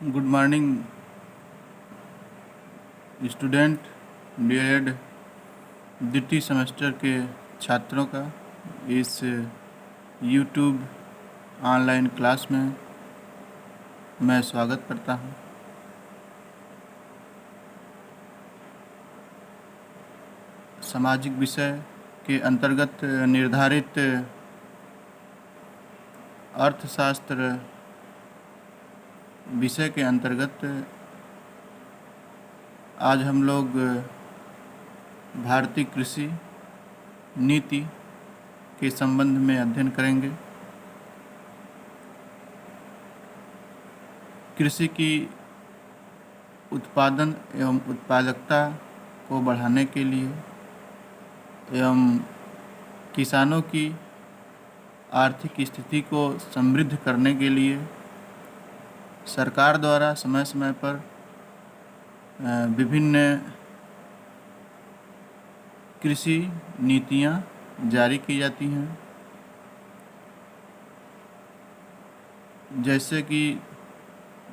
Good morning student, BEd द्वितीय semester के छात्रों का इस यूट्यूब ऑनलाइन क्लास में मैं स्वागत करता हूं। सामाजिक विषय के अंतर्गत निर्धारित अर्थशास्त्र विषय के अंतर्गत आज हम लोग भारतीय कृषि नीति के संबंध में अध्ययन करेंगे। कृषि की उत्पादन एवं उत्पादकता को बढ़ाने के लिए एवं किसानों की आर्थिक स्थिति को समृद्ध करने के लिए सरकार द्वारा समय समय पर विभिन्न कृषि नीतियां जारी की जाती हैं, जैसे कि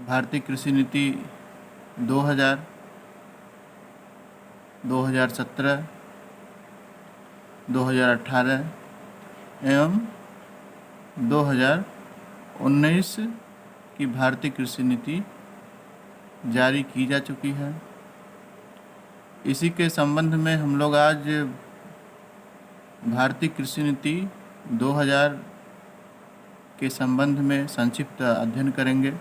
भारतीय कृषि नीति 2000, 2017, 2018 एवं 2019 की भारतीय कृषि नीति जारी की जा चुकी है। इसी के संबंध में हम लोग आज भारतीय कृषि नीति 2000 के संबंध में संक्षिप्त अध्ययन करेंगे।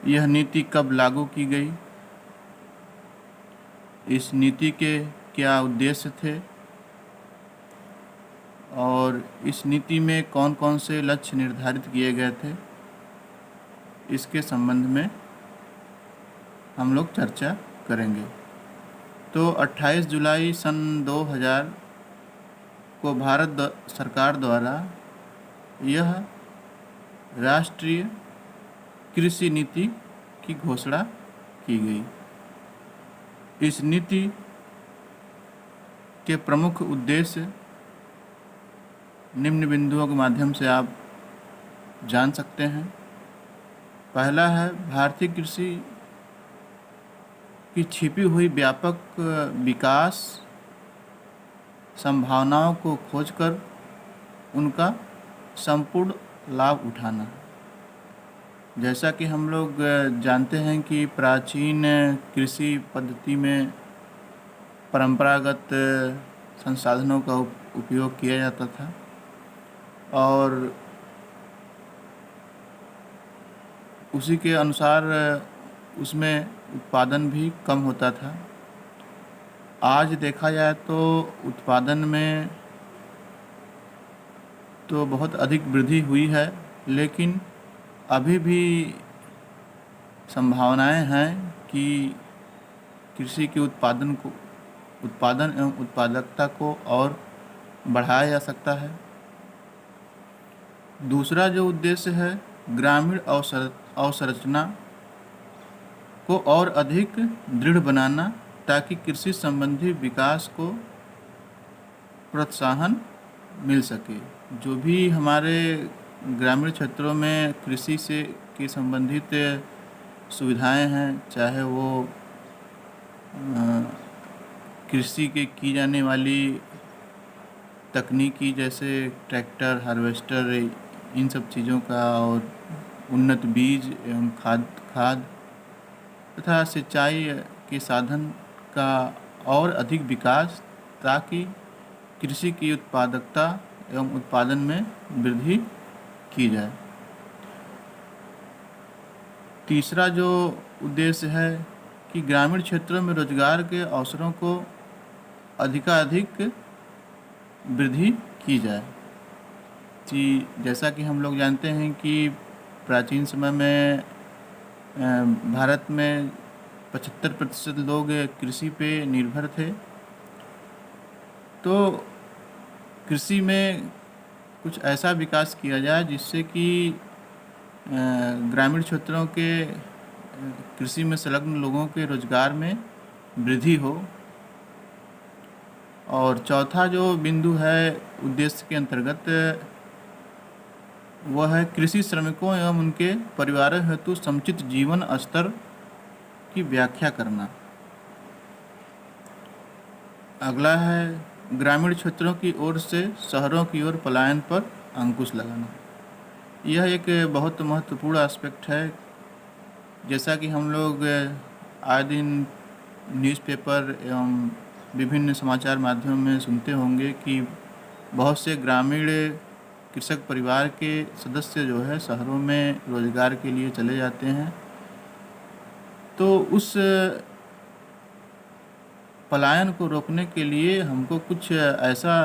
यह नीति कब लागू की गई, इस नीति के क्या उद्देश्य थे और इस नीति में कौन कौन से लक्ष्य निर्धारित किए गए थे, इसके संबंध में हम लोग चर्चा करेंगे। तो 28 जुलाई सन 2000 को भारत सरकार द्वारा यह राष्ट्रीय कृषि नीति की घोषणा की गई। इस नीति के प्रमुख उद्देश्य निम्न बिंदुओं के माध्यम से आप जान सकते हैं। पहला है, भारतीय कृषि की छिपी हुई व्यापक विकास संभावनाओं को खोजकर उनका संपूर्ण लाभ उठाना। जैसा कि हम लोग जानते हैं कि प्राचीन कृषि पद्धति में परंपरागत संसाधनों का उपयोग किया जाता था और उसी के अनुसार उसमें उत्पादन भी कम होता था। आज देखा जाए तो उत्पादन में तो बहुत अधिक वृद्धि हुई है, लेकिन अभी भी संभावनाएं हैं कि कृषि के उत्पादन एवं उत्पादकता को और बढ़ाया जा सकता है। दूसरा जो उद्देश्य है, ग्रामीण अवसंरचना को और अधिक दृढ़ बनाना, ताकि कृषि संबंधी विकास को प्रोत्साहन मिल सके। जो भी हमारे ग्रामीण क्षेत्रों में कृषि से के संबंधित सुविधाएं हैं, चाहे वो कृषि के की जाने वाली तकनीकी जैसे ट्रैक्टर, हार्वेस्टर, इन सब चीज़ों का और उन्नत बीज एवं खाद तथा सिंचाई के साधन का और अधिक विकास, ताकि कृषि की उत्पादकता एवं उत्पादन में वृद्धि की जाए। तीसरा जो उद्देश्य है कि ग्रामीण क्षेत्रों में रोजगार के अवसरों को अधिकाधिक वृद्धि की जाए। जैसा कि हम लोग जानते हैं कि प्राचीन समय में भारत में 75% लोग कृषि पे निर्भर थे। तो कृषि में कुछ ऐसा विकास किया जाए जिससे कि ग्रामीण क्षेत्रों के कृषि में संलग्न लोगों के रोजगार में वृद्धि हो। और चौथा जो बिंदु है उद्देश्य के अंतर्गत, वह है कृषि श्रमिकों एवं उनके परिवारों हेतु समुचित जीवन स्तर की व्याख्या करना। अगला है ग्रामीण क्षेत्रों की ओर से शहरों की ओर पलायन पर अंकुश लगाना। यह एक बहुत महत्वपूर्ण एस्पेक्ट है। जैसा कि हम लोग आए दिन न्यूज़पेपर एवं विभिन्न समाचार माध्यमों में सुनते होंगे कि बहुत से ग्रामीण कृषक परिवार के सदस्य जो है शहरों में रोजगार के लिए चले जाते हैं। तो उस पलायन को रोकने के लिए हमको कुछ ऐसा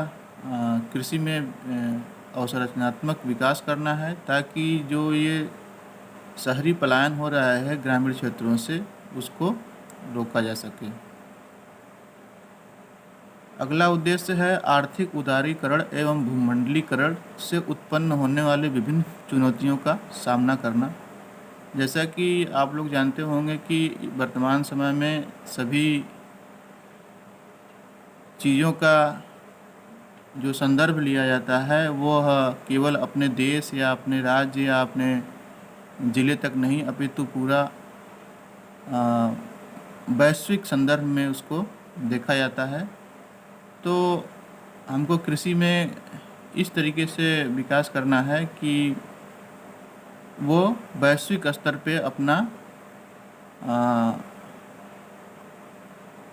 कृषि में अवसरचनात्मक विकास करना है ताकि जो ये शहरी पलायन हो रहा है ग्रामीण क्षेत्रों से उसको रोका जा सके। अगला उद्देश्य है आर्थिक उदारीकरण एवं भूमंडलीकरण से उत्पन्न होने वाले विभिन्न चुनौतियों का सामना करना। जैसा कि आप लोग जानते होंगे कि वर्तमान समय में सभी चीज़ों का जो संदर्भ लिया जाता है वह केवल अपने देश या अपने राज्य या अपने ज़िले तक नहीं अपितु पूरा वैश्विक संदर्भ में उसको देखा जाता है। तो हमको कृषि में इस तरीके से विकास करना है कि वो वैश्विक स्तर पे अपना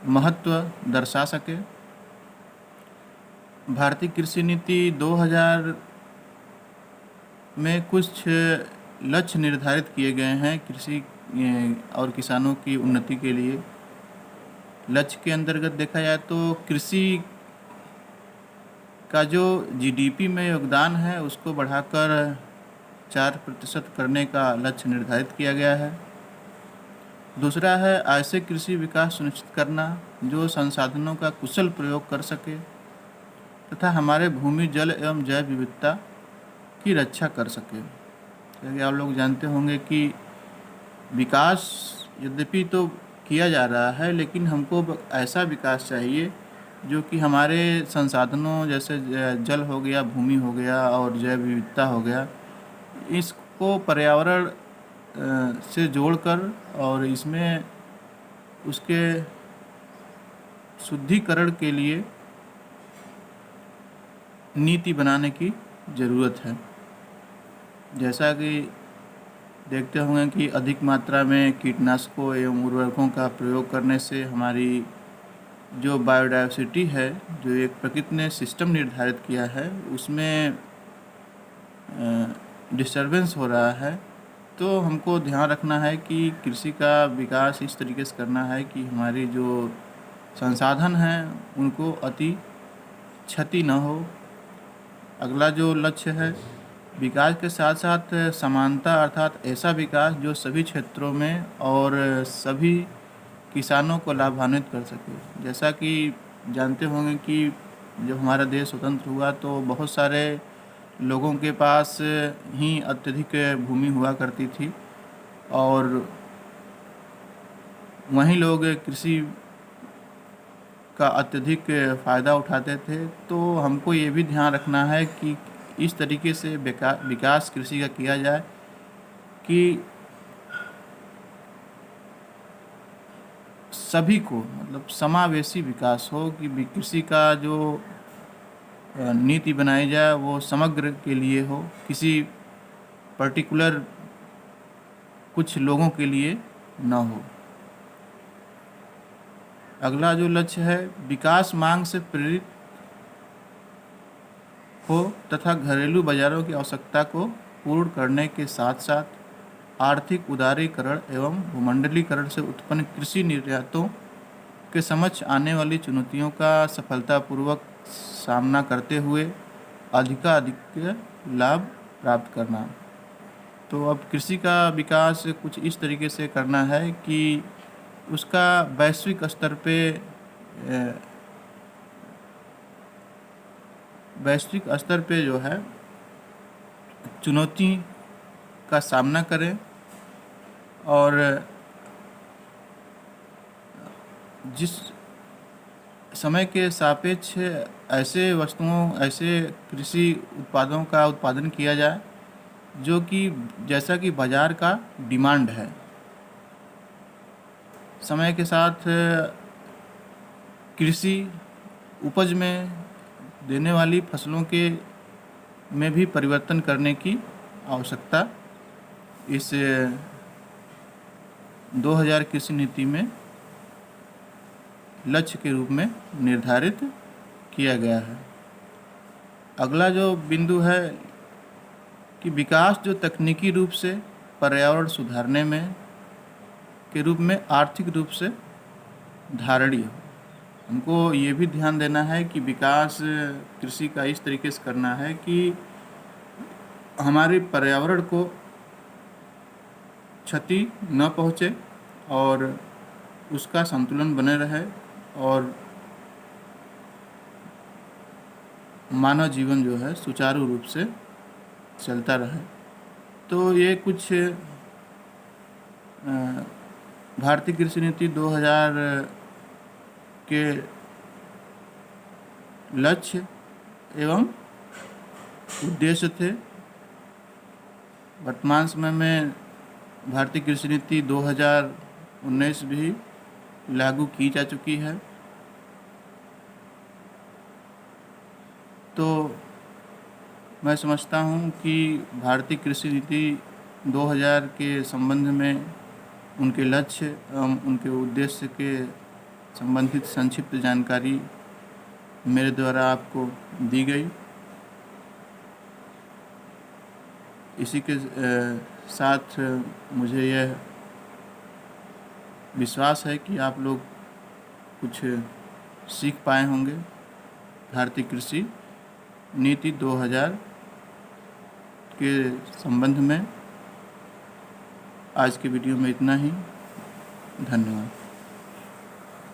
महत्व दर्शा सके। भारतीय कृषि नीति 2000 में कुछ लक्ष्य निर्धारित किए गए हैं कृषि और किसानों की उन्नति के लिए। लक्ष्य के अंतर्गत देखा जाए तो कृषि का जो जीडीपी में योगदान है उसको बढ़ाकर 4% करने का लक्ष्य निर्धारित किया गया है। दूसरा है ऐसे कृषि विकास सुनिश्चित करना जो संसाधनों का कुशल प्रयोग कर सके तथा हमारे भूमि जल एवं जैव विविधता की रक्षा कर सके। क्योंकि आप लोग जानते होंगे कि विकास यद्यपि तो किया जा रहा है लेकिन हमको ऐसा विकास चाहिए जो कि हमारे संसाधनों जैसे जल हो गया, भूमि हो गया और जैव विविधता हो गया, इसको पर्यावरण से जोड़कर और इसमें उसके शुद्धिकरण के लिए नीति बनाने की ज़रूरत है। जैसा कि देखते होंगे कि अधिक मात्रा में कीटनाशकों एवं उर्वरकों का प्रयोग करने से हमारी जो बायोडायवर्सिटी है, जो एक प्रकृति ने सिस्टम निर्धारित किया है, उसमें डिस्टरबेंस हो रहा है। तो हमको ध्यान रखना है कि कृषि का विकास इस तरीके से करना है कि हमारी जो संसाधन हैं उनको अति क्षति न हो। अगला जो लक्ष्य है विकास के साथ साथ समानता, अर्थात ऐसा विकास जो सभी क्षेत्रों में और सभी किसानों को लाभान्वित कर सके। जैसा कि जानते होंगे कि जब हमारा देश स्वतंत्र हुआ तो बहुत सारे लोगों के पास ही अत्यधिक भूमि हुआ करती थी और वहीं लोग कृषि का अत्यधिक फ़ायदा उठाते थे। तो हमको ये भी ध्यान रखना है कि इस तरीके से विकास कृषि का किया जाए कि सभी को मतलब समावेशी विकास हो, कि कृषि का जो नीति बनाई जाए वो समग्र के लिए हो, किसी पर्टिकुलर कुछ लोगों के लिए न हो। अगला जो लक्ष्य है विकास मांग से प्रेरित हो तथा घरेलू बाजारों की आवश्यकता को पूर्ण करने के साथ साथ आर्थिक उदारीकरण एवं भूमंडलीकरण से उत्पन्न कृषि निर्यातों के समक्ष आने वाली चुनौतियों का सफलतापूर्वक सामना करते हुए अधिकाधिक लाभ प्राप्त करना। तो अब कृषि का विकास कुछ इस तरीके से करना है कि उसका वैश्विक स्तर पे जो है चुनौती का सामना करें और जिस समय के सापेक्ष ऐसे वस्तुओं, ऐसे कृषि उत्पादों का उत्पादन किया जाए जो कि जैसा कि बाज़ार का डिमांड है। समय के साथ कृषि उपज में देने वाली फसलों के में भी परिवर्तन करने की आवश्यकता इस 2000 कृषि नीति में लक्ष्य के रूप में निर्धारित किया गया है। अगला जो बिंदु है कि विकास जो तकनीकी रूप से पर्यावरण सुधारने में के रूप में आर्थिक रूप से धारणीय हो। हमको ये भी ध्यान देना है कि विकास कृषि का इस तरीके से करना है कि हमारे पर्यावरण को क्षति न पहुँचे और उसका संतुलन बने रहे और मानव जीवन जो है सुचारू रूप से चलता रहे। तो ये कुछ भारतीय कृषि नीति 2000 के लक्ष्य एवं उद्देश्य थे। वर्तमान समय में भारतीय कृषि नीति 2019 भी लागू की जा चुकी है। तो मैं समझता हूँ कि भारतीय कृषि नीति 2000 के संबंध में उनके लक्ष्य एवं उनके उद्देश्य के संबंधित संक्षिप्त जानकारी मेरे द्वारा आपको दी गई। इसी के साथ मुझे यह विश्वास है कि आप लोग कुछ सीख पाए होंगे। भारतीय कृषि नीति 2000 के संबंध में आज के वीडियो में इतना ही। धन्यवाद।